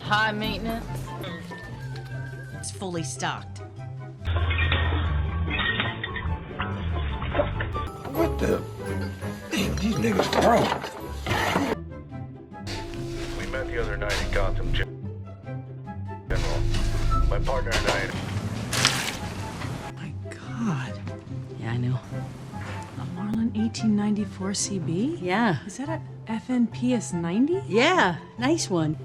High maintenance. It's fully stocked. What the? Damn, these niggas grown. We met the other night in Gotham, General. My partner and I. My God. Yeah, I know. A Marlin 1894 CB? Yeah. Is that a FNPS 90? Yeah, nice one.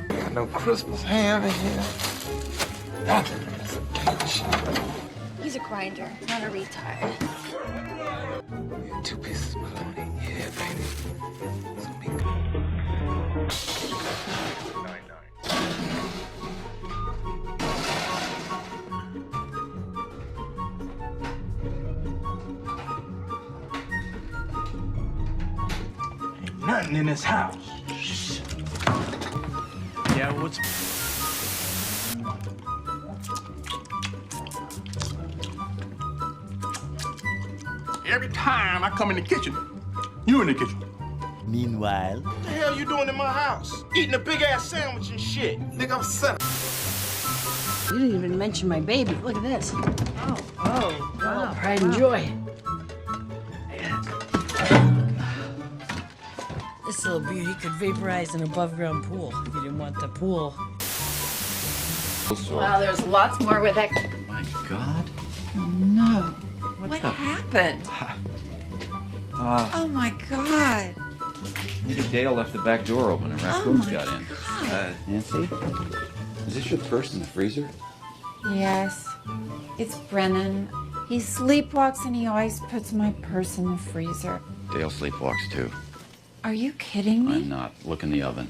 Got no Christmas ham in here. Nothing. That's some damn shit. He's a grinder, not a retard. Yeah, 2 pieces of bologna. Yeah, baby. It's gonna be good. 9-9. Ain't nothing in this house. Yeah, what's... Every time I come in the kitchen, you in the kitchen. Meanwhile, What the hell you doing in my house? Eating a big-ass sandwich and shit. Nigga, I'm set. You didn't even mention my baby. Look at this. Oh, wow. Pride and joy. This little beauty could vaporize an above-ground pool if you didn't want the pool. Wow, there's lots more where that. my God. No. What happened? Oh my God. Maybe Dale left the back door open and raccoons my got in. Nancy, is this your purse in the freezer? Yes, it's Brennan. He sleepwalks and he always puts my purse in the freezer. Dale sleepwalks too. Are you kidding me? I'm not. Look in the oven.